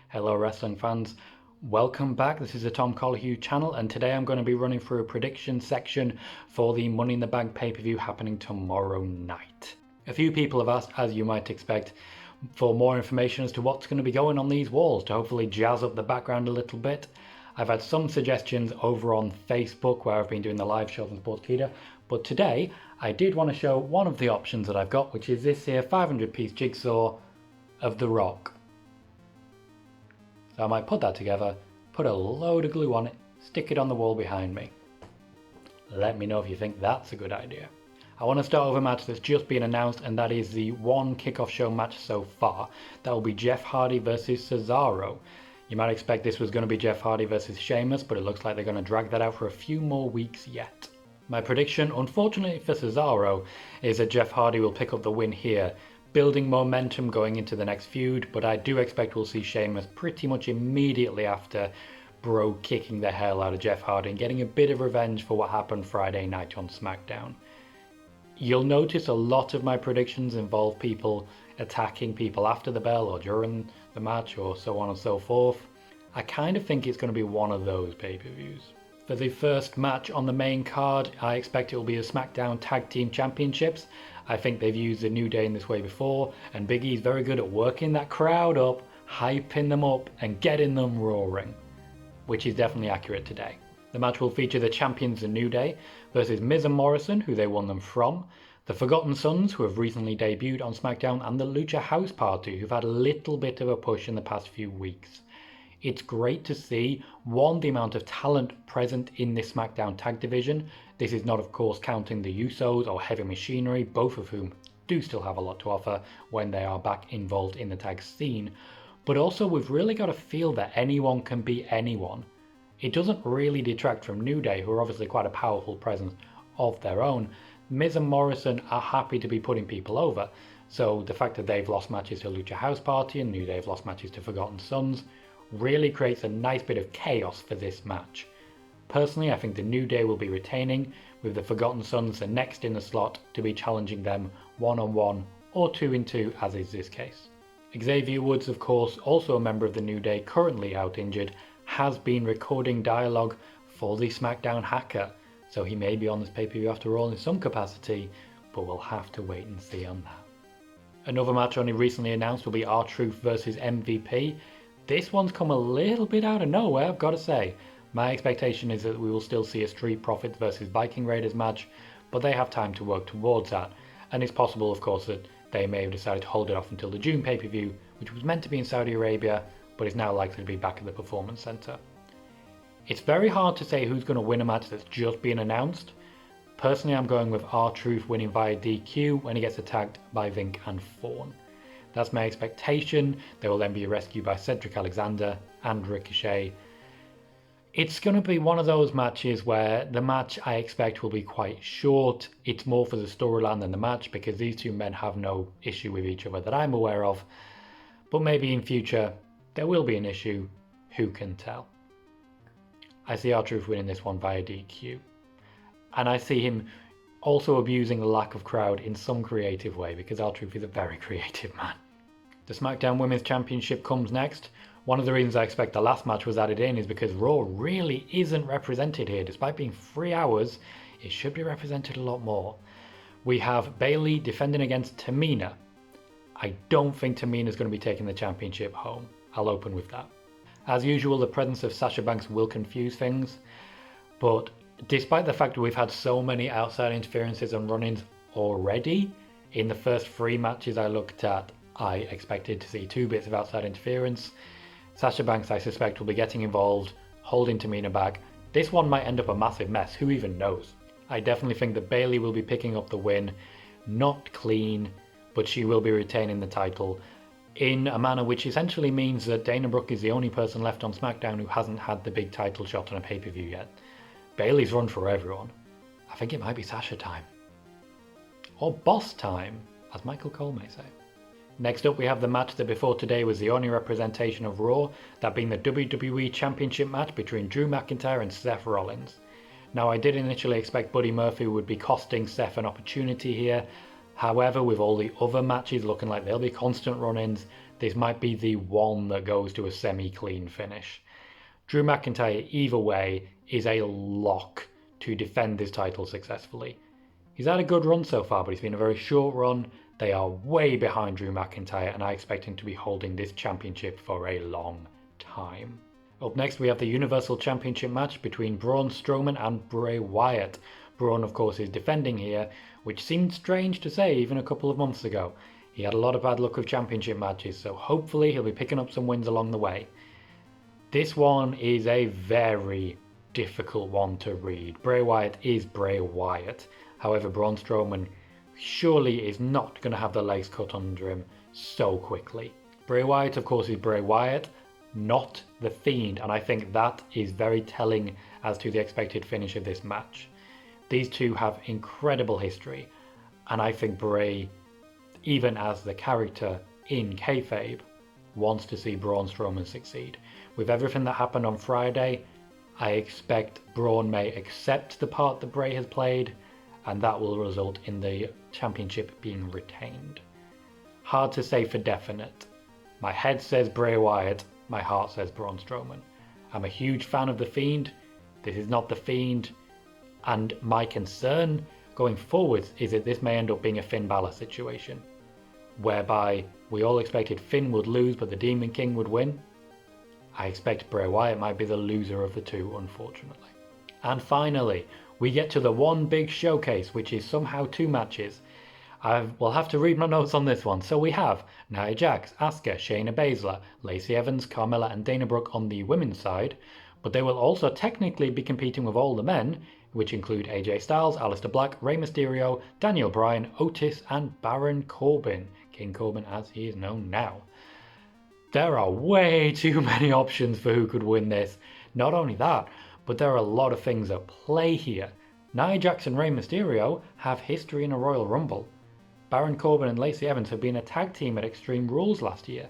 Hello wrestling fans, welcome back. This is the Tom Colohue channel and today I'm going to be running through a prediction section for the Money in the Bank pay-per-view happening tomorrow night. A few people have asked, as you might expect, for more information as to what's going to be going on these walls to hopefully jazz up the background a little bit. I've had some suggestions over on Facebook where I've been doing the live shows on Sportskeeda, but today I did want to show one of the options that I've got, which is this here 500 piece jigsaw of The Rock. So I might put that together, put a load of glue on it, stick it on the wall behind me. Let me know if you think that's a good idea. I want to start with a match that's just been announced, and that is the one kickoff show match so far. That will be Jeff Hardy versus Cesaro. You might expect this was going to be Jeff Hardy versus Sheamus, but it looks like they're going to drag that out for a few more weeks yet. My prediction, unfortunately for Cesaro, is that Jeff Hardy will pick up the win here, building momentum going into the next feud, but I do expect we'll see Sheamus pretty much immediately after Bro kicking the hell out of Jeff Hardy and getting a bit of revenge for what happened Friday night on Smackdown. You'll notice a lot of my predictions involve people attacking people after the bell or during the match or so on and so forth. I kind of think it's going to be one of those pay-per-views. For the first match on the main card, I expect it will be the Smackdown Tag Team Championships. I think they've used the New Day in this way before, and Big E's very good at working that crowd up, hyping them up, and getting them roaring, which is definitely accurate today. The match will feature the champions The New Day versus Miz and Morrison, who they won them from, the Forgotten Sons, who have recently debuted on SmackDown, and the Lucha House Party, who've had a little bit of a push in the past few weeks. It's great to see, one, the amount of talent present in this SmackDown tag division. This is not, of course, counting the Usos or Heavy Machinery, both of whom do still have a lot to offer when they are back involved in the tag scene. But also, we've really got to feel that anyone can beat anyone. It doesn't really detract from New Day, who are obviously quite a powerful presence of their own. Miz and Morrison are happy to be putting people over. So the fact that they've lost matches to Lucha House Party and New Day have lost matches to Forgotten Sons really creates a nice bit of chaos for this match. Personally, I think the New Day will be retaining, with the Forgotten Sons the next in the slot to be challenging them one-on-one or two-in-two, as is this case. Xavier Woods, of course, also a member of the New Day, currently out injured, has been recording dialogue for the SmackDown hacker, so he may be on this pay-per-view after all in some capacity, but we'll have to wait and see on that. Another match only recently announced will be R-Truth versus MVP. This one's come a little bit out of nowhere, I've got to say. My expectation is that we will still see a Street Profits versus Viking Raiders match, but they have time to work towards that. And it's possible, of course, that they may have decided to hold it off until the June pay-per-view, which was meant to be in Saudi Arabia, but is now likely to be back at the Performance Center. It's very hard to say who's going to win a match that's just been announced. Personally, I'm going with R-Truth winning via DQ when he gets attacked by Vink and Fawn. That's my expectation. They will then be rescued by Cedric Alexander and Ricochet. It's going to be one of those matches where the match I expect will be quite short. It's more for the storyline than the match because these two men have no issue with each other that I'm aware of. But maybe in future there will be an issue. Who can tell? I see R-Truth winning this one via DQ. And I see him also abusing the lack of crowd in some creative way because R-Truth is a very creative man. The SmackDown Women's Championship comes next. One of the reasons I expect the last match was added in is because Raw really isn't represented here. Despite being 3 hours, it should be represented a lot more. We have Bayley defending against Tamina. I don't think Tamina is going to be taking the championship home. I'll open with that. As usual, the presence of Sasha Banks will confuse things, but despite the fact that we've had so many outside interferences and run-ins already, in the first 3 matches I looked at, I expected to see 2 bits of outside interference. Sasha Banks, I suspect, will be getting involved, holding Tamina back. This one might end up a massive mess, who even knows? I definitely think that Bayley will be picking up the win, not clean, but she will be retaining the title in a manner which essentially means that Dana Brooke is the only person left on SmackDown who hasn't had the big title shot on a pay-per-view yet. Bayley's run for everyone. I think it might be Sasha time. Or boss time, as Michael Cole may say. Next up we have the match that before today was the only representation of Raw, that being the WWE Championship match between Drew McIntyre and Seth Rollins. Now I did initially expect Buddy Murphy would be costing Seth an opportunity here, however with all the other matches looking like they'll be constant run-ins, this might be the one that goes to a semi-clean finish. Drew McIntyre, either way, is a lock to defend this title successfully. He's had a good run so far, but it's been a very short run. They are way behind Drew McIntyre, and I expect him to be holding this championship for a long time. Up next, we have the Universal Championship match between Braun Strowman and Bray Wyatt. Braun, of course, is defending here, which seemed strange to say even a couple of months ago. He had a lot of bad luck with championship matches, so hopefully he'll be picking up some wins along the way. This one is a very difficult one to read. Bray Wyatt is Bray Wyatt. However, Braun Strowman surely is not going to have the legs cut under him so quickly. Bray Wyatt, of course, is Bray Wyatt, not The Fiend, and I think that is very telling as to the expected finish of this match. These two have incredible history, and I think Bray, even as the character in kayfabe, wants to see Braun Strowman succeed. With everything that happened on Friday, I expect Braun may accept the part that Bray has played, and that will result in the championship being retained. Hard to say for definite. My head says Bray Wyatt, my heart says Braun Strowman. I'm a huge fan of The Fiend. This is not The Fiend, and my concern going forwards is that this may end up being a Finn Balor situation, whereby we all expected Finn would lose but the Demon King would win. I expect Bray Wyatt might be the loser of the two, unfortunately. And finally, we get to the one big showcase, which is somehow two matches. I will have to read my notes on this one. So we have Nia Jax, Asuka, Shayna Baszler, Lacey Evans, Carmella and Dana Brooke on the women's side, but they will also technically be competing with all the men, which include AJ Styles, Aleister Black, Rey Mysterio, Daniel Bryan, Otis and Baron Corbin, King Corbin as he is known now. There are way too many options for who could win this. Not only that, but there are a lot of things at play here. Nia Jax and Rey Mysterio have history in a Royal Rumble. Baron Corbin and Lacey Evans have been a tag team at Extreme Rules last year.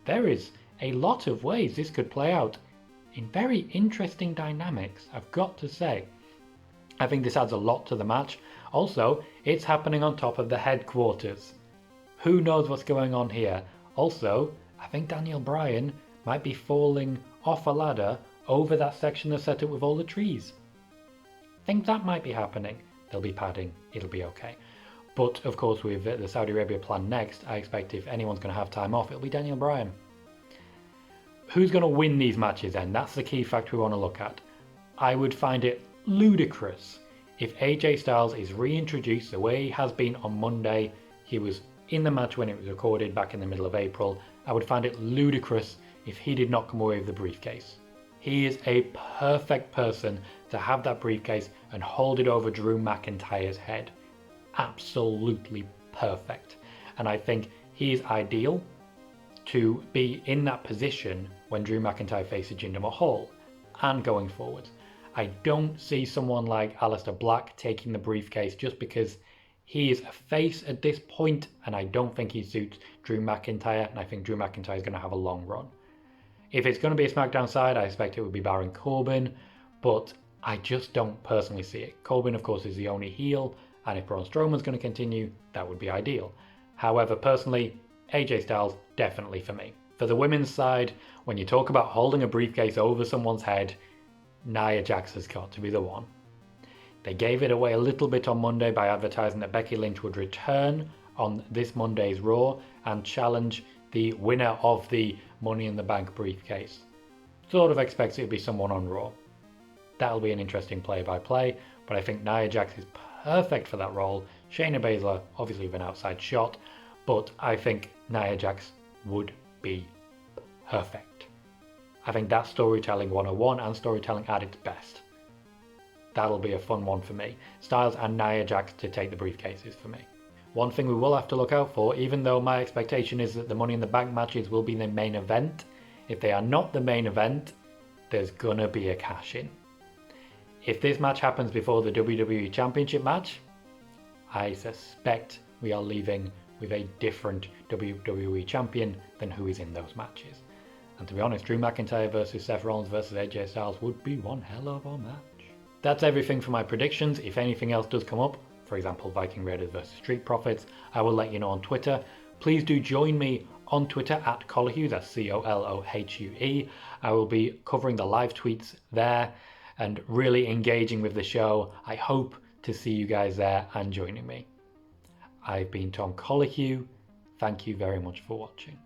There is a lot of ways this could play out in very interesting dynamics, I've got to say. I think this adds a lot to the match. Also, it's happening on top of the headquarters. Who knows what's going on here? Also, I think Daniel Bryan might be falling off a ladder over that section that's set up with all the trees. Think that might be happening. There'll be padding, it'll be okay. But of course, with the Saudi Arabia plan next, I expect if anyone's going to have time off, it'll be Daniel Bryan. Who's going to win these matches then? That's the key factor we want to look at. I would find it ludicrous if AJ Styles is reintroduced the way he has been on Monday. He was in the match when it was recorded back in the middle of April. I would find it ludicrous if he did not come away with the briefcase. He is a perfect person to have that briefcase and hold it over Drew McIntyre's head. Absolutely perfect. And I think he is ideal to be in that position when Drew McIntyre faces Jinder Mahal and going forward. I don't see someone like Aleister Black taking the briefcase just because he is a face at this point, and I don't think he suits Drew McIntyre, and I think Drew McIntyre is going to have a long run. If it's going to be a Smackdown side, I expect it would be Baron Corbin, but I just don't personally see it. Corbin, of course, is the only heel, and if Braun Strowman's going to continue, that would be ideal. However, personally, AJ Styles, definitely for me. For the women's side, when you talk about holding a briefcase over someone's head, Nia Jax has got to be the one. They gave it away a little bit on Monday by advertising that Becky Lynch would return on this Monday's Raw and challenge the winner of the Money in the Bank briefcase. Sort of expects it to be someone on Raw. That'll be an interesting play-by-play, but I think Nia Jax is perfect for that role. Shayna Baszler, obviously with an outside shot, but I think Nia Jax would be perfect. I think that's storytelling 101 and storytelling at its best. That'll be a fun one for me. Styles and Nia Jax to take the briefcases for me. One thing we will have to look out for, even though my expectation is that the Money in the Bank matches will be the main event, if they are not the main event, there's gonna be a cash-in. If this match happens before the WWE Championship match, I suspect we are leaving with a different WWE Champion than who is in those matches. And to be honest, Drew McIntyre versus Seth Rollins versus AJ Styles would be one hell of a match. That's everything for my predictions. If anything else does come up, for example Viking Raiders versus Street Profits, I will let you know on Twitter. Please do join me on Twitter at Colohue, that's Colohue. I will be covering the live tweets there and really engaging with the show. I hope to see you guys there and joining me. I've been Tom Colohue. Thank you very much for watching.